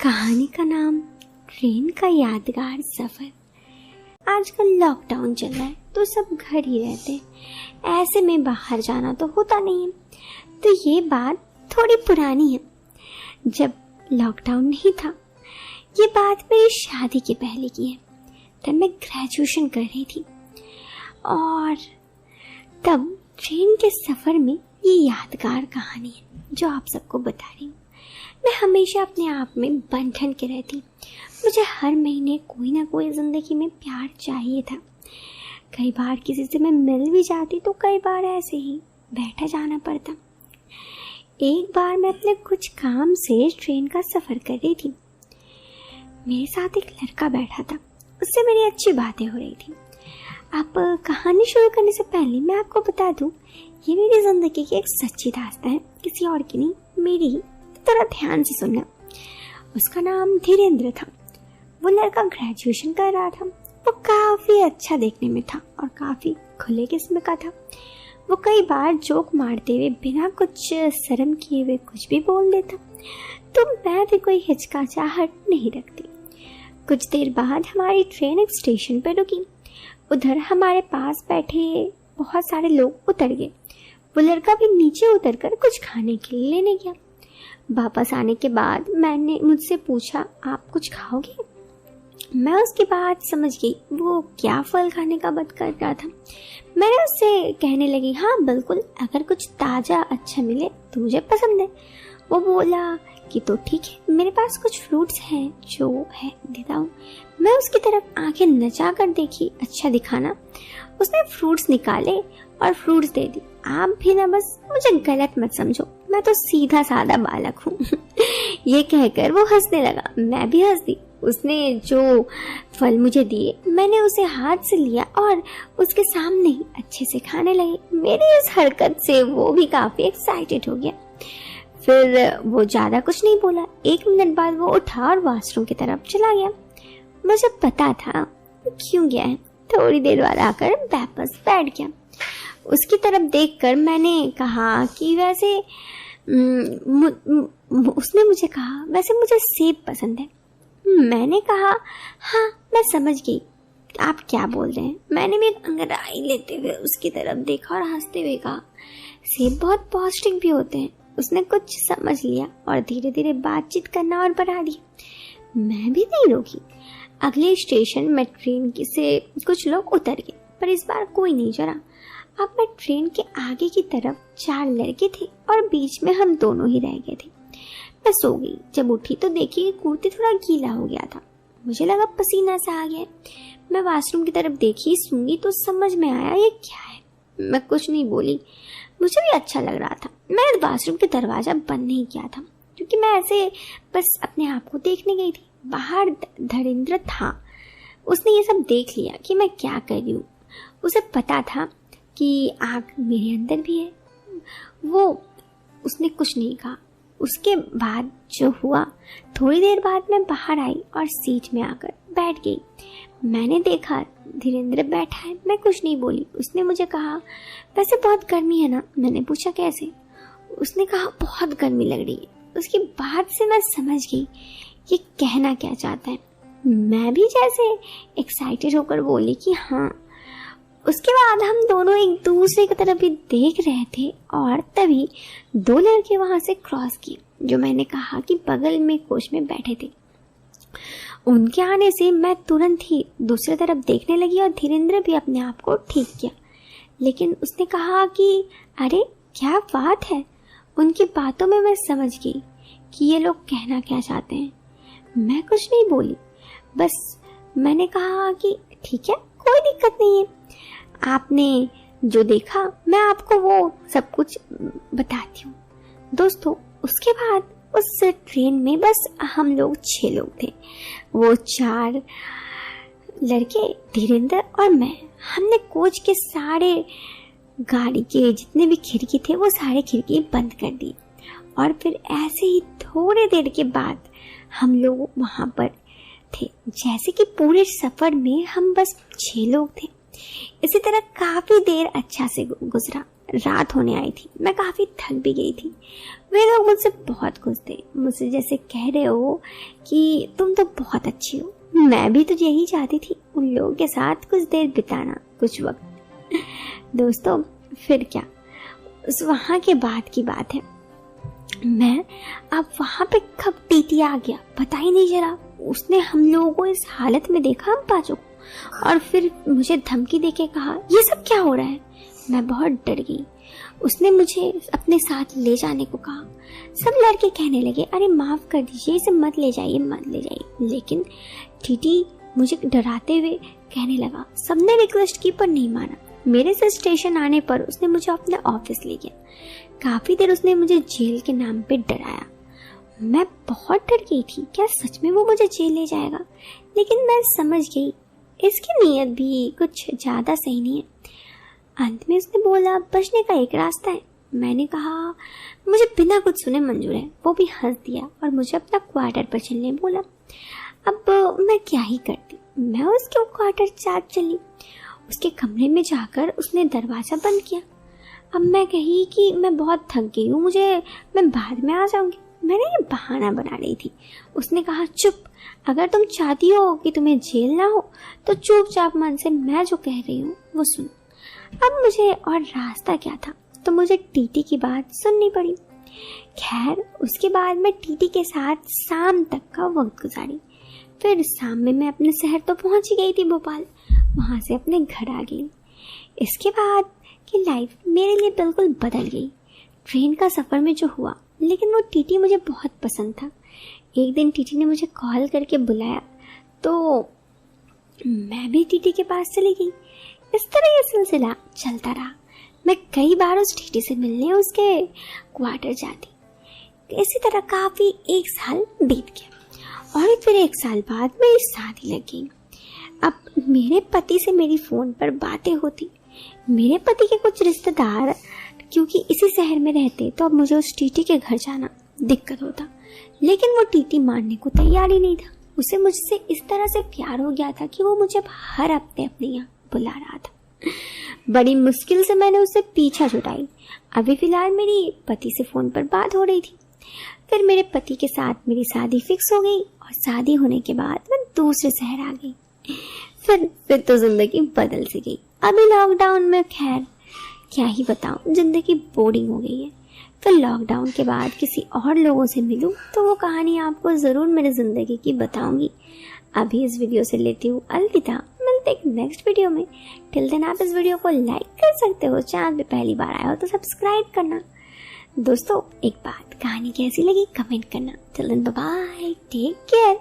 कहानी का नाम ट्रेन का यादगार सफर। आजकल लॉकडाउन चल रहा है तो सब घर ही रहते हैं, ऐसे में बाहर जाना तो होता नहीं है। तो ये बात थोड़ी पुरानी है, जब लॉकडाउन नहीं था। ये बात मेरी शादी के पहले की है, तब मैं ग्रेजुएशन कर रही थी और तब ट्रेन के सफ़र में ये यादगार कहानी है जो आप सबको बता रही हूँ। मैं हमेशा अपने आप में बंधन के रहती। मुझे हर महीने कोई ना कोई ज़िंदगी में प्यार चाहिए था। कई बार किसी से मैं मिल भी जाती तो कई बार ऐसे ही बैठा जाना पड़ता। एक बार मैं अपने कुछ काम से ट्रेन का सफ़र कर रही थी। मेरे साथ एक लड़का बैठा था, उससे मेरी अच्छी बातें हो रही थी। आप कहानी शुरू करने से पहले मैं आपको बता दूं, ये मेरी ज़िंदगी की एक सच्ची दास्तान है, किसी और की नहीं, मेरी ही। तो थोड़ा ध्यान से सुनना। उसका नाम धीरेंद्र था। वो लड़का ग्रेजुएशन कर रहा था। वो काफ़ी अच्छा देखने में था और काफ़ी खुले किस्म का था। वो कई बार जोक मारते हुए बिना कुछ शर्म किए हुए कुछ भी बोल देता, तो मैं भी कोई हिचकिचाहट नहीं रखती। कुछ देर बाद हमारी ट्रेन एक स्टेशन पर रुकी। उधर हमारे पास बैठे बहुत सारे लोग उतर गए। वो लड़का भी नीचे उतरकर कुछ खाने के लिए लेने गया। वापस आने के बाद मैंने मुझसे पूछा, आप कुछ खाओगे? मैं उसकी बात समझ गई, वो क्या फल खाने का बात कर रहा था। मैंने उससे कहने लगी, हाँ बिल्कुल, अगर कुछ ताज़ा अच्छा मिले तो मुझे पसंद है। वो बोला कि तो ठीक है, मेरे पास कुछ फ्रूट्स हैं जो है देता हूँ। मैं उसकी तरफ आंखें नचा कर देखी, अच्छा दिखाना। उसने फ्रूट्स निकाले और फ्रूट्स दे दी। आप भी ना बस मुझे गलत मत समझो, मैं तो सीधा साधा बालक हूँ। ये कहकर वो हंसने लगा, मैं भी हंस दी। उसने जो फल मुझे दिए मैंने उसे हाथ से लिया और उसके सामने ही अच्छे से खाने लगी। मेरी इस हरकत से वो भी काफी एक्साइटेड हो गया। फिर वो ज्यादा कुछ नहीं बोला। 1 मिनट बाद वो उठा और वॉशरूम की तरफ चला गया। मुझे पता था वो क्यों गया है। थोड़ी देर बाद आकर वापस बैठ गया। उसकी तरफ देखकर मैंने कहा कि वैसे उसने मुझे कहा, वैसे मुझे सेब पसंद है। मैंने कहा, हाँ मैं समझ गई आप क्या बोल रहे हैं। मैंने भी एक अंगड़ाई लेते हुए उसकी तरफ देखा और हंसते हुए कहा, सेब बहुत पौष्टिक भी होते हैं। उसने कुछ समझ लिया और धीरे धीरे बातचीत करना और बढ़ा दिया। मैं भी नहीं रोकी। अगले स्टेशन में ट्रेन से कुछ लोग उतर गए, पर इस बार कोई नहीं चढ़ा। अब मैं ट्रेन के आगे की तरफ 4 लड़के थे और बीच में हम दोनों ही रह गए थे। मैं सो गई। जब उठी तो देखी कुर्ती थोड़ा गीला हो गया था। मुझे लगा पसीना सा आ गया। मैं वॉशरूम की तरफ देखी, सूंघी तो समझ में आया ये क्या है। मैं कुछ नहीं बोली, मुझे भी अच्छा लग रहा था। मैंने वॉशरूम का दरवाजा बंद नहीं किया था क्योंकि मैं ऐसे बस अपने आप को देखने गई थी। बाहर धीरेंद्र था। उसने ये सब देख लिया कि मैं क्या कर रही हूँ। उसे पता था कि आग मेरे अंदर भी है। उसने कुछ नहीं कहा। उसके बाद जो हुआ, थोड़ी देर बाद मैं बाहर आई और सीट में आकर बैठ गई। मैंने देखा धीरेंद्र बैठा है। मैं कुछ नहीं बोली। उसने मुझे कहा, वैसे बहुत गर्मी है ना? मैंने पूछा, कैसे? उसने कहा, बहुत गर्मी लग रही है। उसकी बात से मैं समझ गई ये कहना क्या चाहता है। मैं भी जैसे एक्साइटेड होकर बोली कि हाँ। उसके बाद हम दोनों एक दूसरे की तरफ भी देख रहे थे और तभी 2 लड़के वहां से क्रॉस किए, जो मैंने कहा कि बगल में कोच में बैठे थे। उनके आने से मैं तुरंत ही दूसरी तरफ देखने लगी और धीरेंद्र भी अपने आप को ठीक किया। लेकिन उसने कहा कि अरे क्या बात है। उनकी बातों में मैं समझ गई कि ये लोग कहना क्या चाहते हैं। मैं कुछ नहीं बोली, बस मैंने कहा कि ठीक है, कोई दिक्कत नहीं है। आपने जो देखा मैं आपको वो सब कुछ बताती हूँ। दोस्तों, उसके बाद उस ट्रेन में बस हम लोग 6 लोग थे। वो 4 लड़के, धीरेंद्र और मैं। हमने कोच के सारे गाड़ी के जितने भी खिड़की थे वो सारे खिड़की बंद कर दी और फिर ऐसे ही थोड़ी देर के बाद हम लोग वहां पर थे। जैसे कि पूरे सफर में हम बस 6 लोग थे। इसी तरह काफी देर अच्छा से गुजरा। रात होने आई थी, मैं काफ़ी थक भी गई थी। वे लोग मुझसे बहुत खुश थे, मुझसे जैसे कह रहे हो कि तुम तो बहुत अच्छी हो। मैं भी तो यही चाहती थी, उन लोगों के साथ कुछ देर बिताना, कुछ वक्त। दोस्तों फिर क्या, उस वहाँ के बाद की बात है। मैं अब वहाँ पे कब टीटी आ गया पता ही नहीं चला। उसने हम लोगों को इस हालत में देखा, हम पांचों को, और फिर मुझे धमकी देके कहा ये सब क्या हो रहा है। मैं बहुत डर गई। उसने मुझे अपने साथ ले जाने को कहा। सब लड़के कहने लगे अरे माफ कर दीजिए, इसे मत ले जाइए, मत ले जाइए। लेकिन टीटी मुझे डराते हुए कहने लगा। सबने रिक्वेस्ट की पर नहीं माना। मेरे से स्टेशन आने पर उसने मुझे अपने ऑफिस ले गया। काफी देर उसने मुझे जेल के नाम पे डराया। मैं बहुत डर गई थी, क्या सच में वो मुझे जेल ले जाएगा। लेकिन मैं समझ गई इसकी नीयत भी कुछ ज्यादा सही नहीं है। अंत में उसने बोला बचने का एक रास्ता है। मैंने कहा मुझे बिना कुछ सुने मंजूर है। वो भी हंस दिया और मुझे अपना क्वार्टर पर चलने बोला। अब मैं क्या ही करती, मैं उसके क्वार्टर चाट चली। उसके कमरे में जाकर उसने दरवाजा बंद किया। अब मैं कही कि मैं बहुत थक गई हूँ, मैं बाद में आ जाऊंगी। मैंने ये बहाना बना रही थी। उसने कहा चुप, अगर तुम चाहती हो कि तुम्हें जेल ना हो तो चुपचाप मन से मैं जो कह रही हूँ वो सुनो। अब मुझे और रास्ता क्या था, तो मुझे टीटी की बात सुननी पड़ी। खैर उसके बाद मैं टीटी के साथ शाम तक का वक्त गुजारी। फिर शाम में मैं अपने शहर तो पहुंच ही गई थी भोपाल, वहां से अपने घर आ गई। इसके बाद की लाइफ मेरे लिए बिल्कुल बदल गई। ट्रेन का सफर में जो हुआ, लेकिन वो टीटी मुझे बहुत पसंद था। एक दिन टीटी ने मुझे कॉल करके बुलाया तो मैं भी टीटी के पास चली गई। इस तरह ये सिलसिला चलता रहा। मैं कई बार उस टीटी से मिलने उसके क्वार्टर जाती। इसी तरह काफी एक साल बीत गया और फिर एक साल बाद मेरी शादी लग गई। अब मेरे पति से मेरी फोन पर बातें होती। मेरे पति के कुछ रिश्तेदार क्योंकि इसी शहर में रहते, तो अब मुझे उस टीटी के घर जाना दिक्कत होता। लेकिन वो टीटी मानने को तैयार ही नहीं था। उसे मुझसे इस तरह से प्यार हो गया था कि वो मुझे हर हफ्ते अपने यहाँ बुला रहा था। बड़ी मुश्किल से मैंने उससे पीछा छुड़ाई। अभी फिलहाल मेरी पति से फोन पर बात हो रही थी। फिर मेरे पति के साथ मेरी शादी फिक्स हो गई और शादी होने के बाद मैं दूसरे शहर आ गई। फिर तो जिंदगी बदल सी गई। अभी लॉकडाउन में खैर क्या ही बताऊं, जिंदगी बोरिंग हो गई है। फिर लॉकडाउन के बाद किसी और लोगों से मिलूं तो वो कहानी आपको जरूर मेरी जिंदगी की बताऊंगी। अभी इस वीडियो से लेती हूँ अलविदा, मिलते एक नेक्स्ट वीडियो में। टिल देन आप इस वीडियो को लाइक कर सकते हो, चैनल पे पहली बार आए हो तो सब्सक्राइब करना। दोस्तों एक बात, कहानी कैसी लगी कमेंट करना। Till then bye bye, take care.